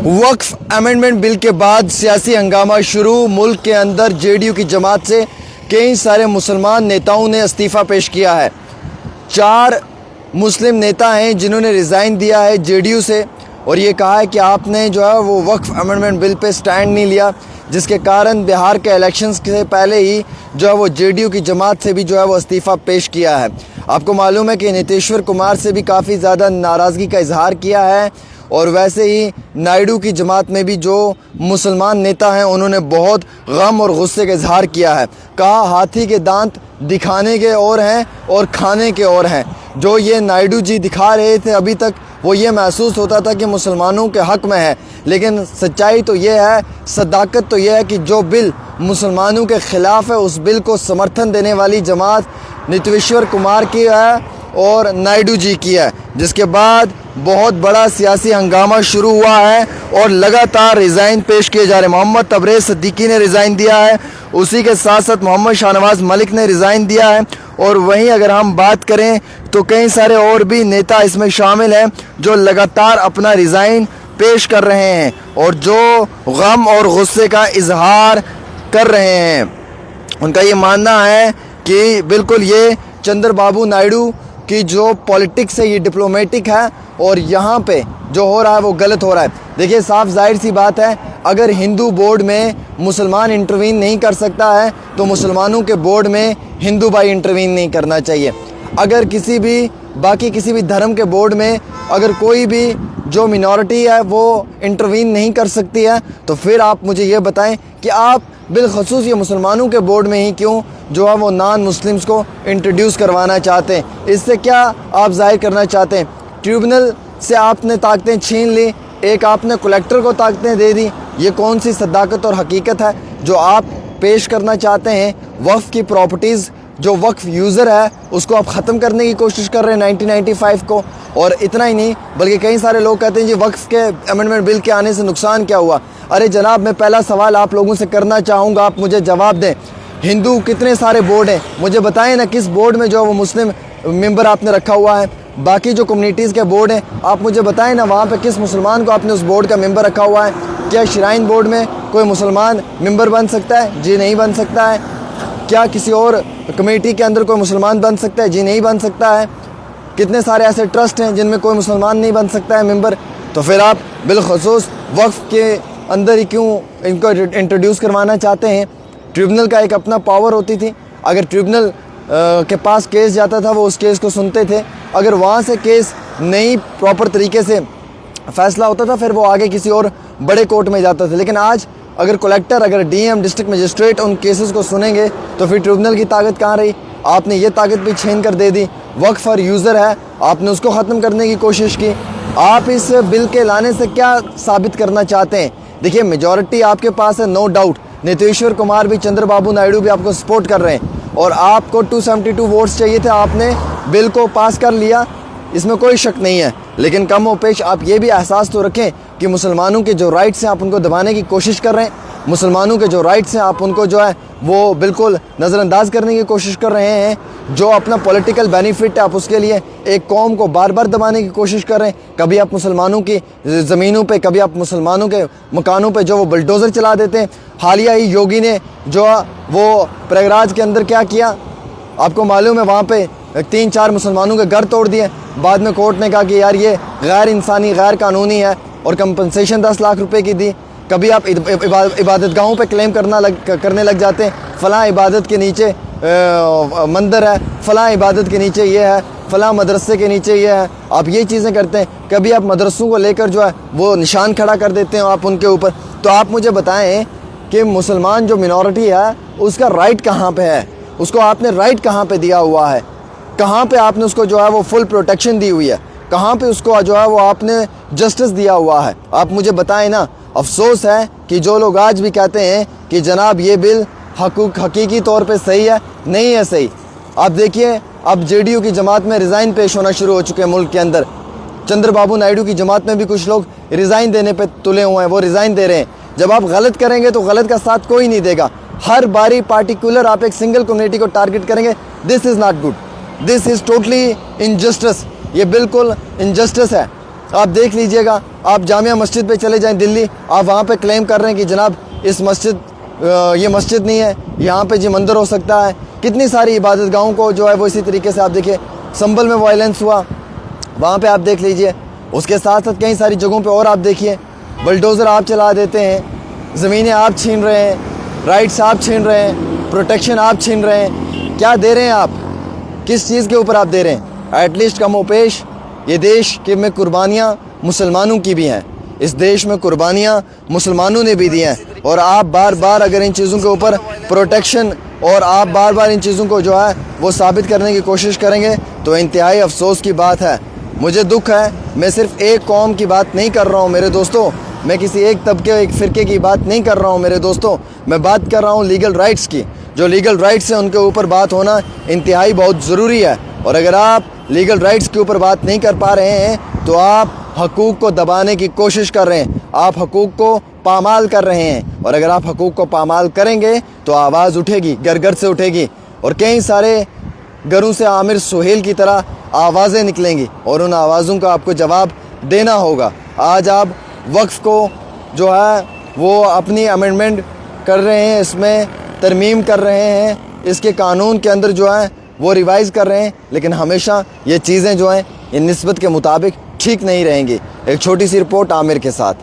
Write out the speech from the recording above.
वक्फ amendment bill के बाद सियासी हंगामा शुरू। मुल्क के अंदर जेडीयू की जमात से कई सारे मुसलमान नेताओं ने इस्तीफ़ा पेश किया है। 4 मुस्लिम नेता हैं जिन्होंने रिज़ाइन दिया है जेडीयू से और ये कहा है कि आपने जो है वो वक्फ अमेंडमेंट बिल पे स्टैंड नहीं लिया, जिसके कारण बिहार के इलेक्शंस से पहले ही जो है वो जेडीयू की जमात से भी जो है वो इस्तीफ़ा पेश किया है। आपको मालूम है कि नीतीश्वर कुमार से भी काफ़ी ज़्यादा नाराज़गी का इजहार किया है और वैसे ही नायडू की जमात में भी जो मुसलमान नेता हैं उन्होंने बहुत गम और गुस्से का इजहार किया है। कहा हाथी के दांत दिखाने के और हैं और खाने के और हैं। जो ये नायडू जी दिखा रहे थे अभी तक वो ये महसूस होता था कि मुसलमानों के हक़ में है, लेकिन सच्चाई तो ये है, सदाकत तो ये है कि जो बिल मुसलमानों के ख़िलाफ़ है उस बिल को समर्थन देने वाली जमात नीतीश्वर कुमार की है और नायडू जी की है, जिसके बाद बहुत बड़ा सियासी हंगामा शुरू हुआ है और लगातार रिज़ाइन पेश किए जा रहे हैं। मोहम्मद तबरेज़ सिद्दीकी ने रिज़ाइन दिया है, उसी के साथ साथ मोहम्मद शाहनवाज़ मलिक ने रिज़ाइन दिया है और वहीं अगर हम बात करें तो कई सारे और भी नेता इसमें शामिल हैं जो लगातार अपना रिज़ाइन पेश कर रहे हैं और जो गम और गुस्से का इजहार कर रहे हैं। उनका ये मानना है कि बिल्कुल ये चंद्रबाबू नायडू की जो पॉलिटिक्स है ये डिप्लोमेटिक है और यहाँ पे जो हो रहा है वो गलत हो रहा है। देखिए साफ जाहिर सी बात है, अगर हिंदू बोर्ड में मुसलमान इंटरवीन नहीं कर सकता है तो मुसलमानों के बोर्ड में हिंदू भाई इंटरवीन नहीं करना चाहिए। अगर किसी भी धर्म के बोर्ड में अगर कोई भी जो मिनॉरिटी है वो इंटरवीन नहीं कर सकती है तो फिर आप मुझे ये बताएं कि आप बिलखसूस ये मुसलमानों के बोर्ड में ही क्यों जो है वो नॉन मुस्लिम्स को इंट्रोड्यूस करवाना चाहते हैं। इससे क्या आप जाहिर करना चाहते हैं? ट्रिब्यूनल से आपने ताकतें छीन ली, एक आपने कलेक्टर को ताकतें दे दी। ये कौन सी सदाकत और हकीकत है जो आप पेश करना चाहते हैं? वक्फ की प्रॉपर्टीज़ जो वक्फ यूज़र है उसको आप ख़त्म करने की कोशिश कर रहे हैं 1995 को। और इतना ही नहीं बल्कि कई सारे लोग कहते हैं जी वक्फ के अमेंडमेंट बिल के आने से नुकसान क्या हुआ। अरे जनाब, मैं पहला सवाल आप लोगों से करना चाहूँगा, आप मुझे जवाब दें। हिंदू कितने सारे बोर्ड हैं, मुझे बताएं ना किस बोर्ड में जो है वो मुस्लिम मेंबर आपने रखा हुआ है। बाकी जो कम्युनिटीज़ के बोर्ड हैं आप मुझे बताएं ना वहाँ पे किस मुसलमान को आपने उस बोर्ड का मेंबर रखा हुआ है। क्या श्राइन बोर्ड में कोई मुसलमान मेंबर बन सकता है? जी नहीं बन सकता है। क्या किसी और कमेटी के अंदर कोई मुसलमान बन सकता है? जी नहीं बन सकता है। कितने सारे ऐसे ट्रस्ट हैं जिनमें कोई मुसलमान नहीं बन सकता है मेंबर। तो फिर आप बिलखसूस वक्फ के अंदर ही क्यों इनको इंट्रोड्यूस करवाना चाहते हैं? ट्रिब्यूनल का एक अपना पावर होती थी, अगर ट्रिब्यूनल के पास केस जाता था वो उस केस को सुनते थे। अगर वहाँ से केस नहीं प्रॉपर तरीके से फ़ैसला होता था फिर वो आगे किसी और बड़े कोर्ट में जाता था। लेकिन आज अगर कलेक्टर, अगर डीएम, डिस्ट्रिक्ट मजिस्ट्रेट उन केसेस को सुनेंगे तो फिर ट्रिब्यूनल की ताकत कहाँ रही? आपने ये ताकत भी छीन कर दे दी। वक्फ फॉर यूज़र है, आपने उसको ख़त्म करने की कोशिश की। आप इस बिल के लाने से क्या साबित करना चाहते हैं? देखिए मेजॉरिटी आपके पास है, नो डाउट। नीतीश्वर कुमार भी, चंद्रबाबू नायडू भी आपको सपोर्ट कर रहे हैं और आपको 272 वोट्स चाहिए थे, आपने बिल को पास कर लिया, इसमें कोई शक नहीं है। लेकिन कम हो पेश आप ये भी एहसास तो रखें कि मुसलमानों के जो राइट्स हैं आप उनको दबाने की कोशिश कर रहे हैं। मुसलमानों के जो राइट्स हैं आप उनको जो है वो बिल्कुल नज़रअंदाज करने की कोशिश कर रहे हैं। जो अपना पॉलिटिकल बेनिफिट है आप उसके लिए एक कौम को बार बार दबाने की कोशिश कर रहे हैं। कभी आप मुसलमानों की ज़मीनों पे, कभी आप मुसलमानों के मकानों पे जो वो बुलडोज़र चला देते हैं। हालिया ही योगी ने जो वो प्रयागराज के अंदर क्या किया आपको मालूम है, वहाँ पे 3-4 मुसलमानों के घर तोड़ दिए। बाद में कोर्ट ने कहा कि यार ये गैर इंसानी, गैर कानूनी है और कंपनसेशन 10 लाख रुपए की दी। कभी आप इबादतगाहों पे क्लेम करने लग जाते हैं, फ़लाँ इबादत के नीचे मंदिर है, फ़लाँ इबादत के नीचे ये है, फ़लाँ मदरसे के नीचे ये है। आप ये चीज़ें करते हैं। कभी आप मदरसों को लेकर जो है वो निशान खड़ा कर देते हैं आप उनके ऊपर। तो आप मुझे बताएं कि मुसलमान जो मिनॉरिटी है उसका राइट कहाँ पे है? उसको आपने राइट कहाँ पे दिया हुआ है? कहाँ पे आपने उसको जो है वो फुल प्रोटेक्शन दी हुई है? कहाँ पे उसको जो है वो आपने जस्टिस दिया हुआ है? आप मुझे बताएं ना। अफसोस है कि जो लोग आज भी कहते हैं कि जनाब ये बिल हकीकी तौर पे सही है, नहीं है सही। आप देखिए अब जेडीयू की जमात में रिज़ाइन पेश होना शुरू हो चुके हैं मुल्क के अंदर। चंद्रबाबू नायडू की जमात में भी कुछ लोग रिज़ाइन देने पे तुले हुए हैं, वो रिज़ाइन दे रहे हैं। जब आप गलत करेंगे तो गलत का साथ कोई नहीं देगा। हर बारी पार्टिकुलर आप एक सिंगल कम्युनिटी को टारगेट करेंगे, this is not good, this is totally injustice. ये बिल्कुल इनजस्टिस है। आप देख लीजिएगा, आप जामिया मस्जिद पे चले जाएं दिल्ली, आप वहाँ पे क्लेम कर रहे हैं कि जनाब इस मस्जिद ये मस्जिद नहीं है, यहाँ पे जी मंदिर हो सकता है। कितनी सारी इबादत गाहों को जो है वो इसी तरीके से आप देखिए, संभल में वायलेंस हुआ, वहाँ पे आप देख लीजिए। उसके साथ साथ कई सारी जगहों पे और आप देखिए, बुलडोज़र आप चला देते हैं, ज़मीनें आप छीन रहे हैं, राइट्स आप छीन रहे हैं, प्रोटेक्शन आप छीन रहे हैं। क्या दे रहे हैं आप, किस चीज़ के ऊपर आप दे रहे हैं? एटलीस्ट कमोपेश ये देश के में कुर्बानियाँ मुसलमानों की भी हैं, इस देश में कुर्बानियाँ मुसलमानों ने भी दी हैं। और आप बार बार अगर इन चीज़ों के ऊपर प्रोटेक्शन और आप बार बार इन चीज़ों को जो है वो साबित करने की कोशिश करेंगे तो इंतहाई अफसोस की बात है। मुझे दुख है, मैं सिर्फ एक कौम की बात नहीं कर रहा हूँ मेरे दोस्तों, मैं किसी एक तबके एक फ़िरके की बात नहीं कर रहा हूँ मेरे दोस्तों, मैं बात कर रहा हूँ लीगल राइट्स की। जो लीगल राइट्स हैं उनके ऊपर बात होना इंतहाई बहुत ज़रूरी है। और अगर आप लीगल राइट्स के ऊपर बात नहीं कर पा रहे हैं तो आप हकूक़ को दबाने की कोशिश कर रहे हैं, आप हकूक़ को पामाल कर रहे हैं। और अगर आप हकूक़ को पामाल करेंगे तो आवाज़ उठेगी, घर घर से उठेगी, और कई सारे घरों से आमिर सुहेल की तरह आवाज़ें निकलेंगी और उन आवाज़ों का आपको जवाब देना होगा। आज आप वक्फ़ को जो है वो अपनी अमेंडमेंट कर रहे हैं, इसमें तरमीम कर रहे हैं, इसके कानून के अंदर जो है वो रिवाइज़ कर रहे हैं, लेकिन हमेशा ये चीज़ें जो हैं ये निस्बत के मुताबिक ठीक नहीं रहेंगी। एक छोटी सी रिपोर्ट आमिर के साथ।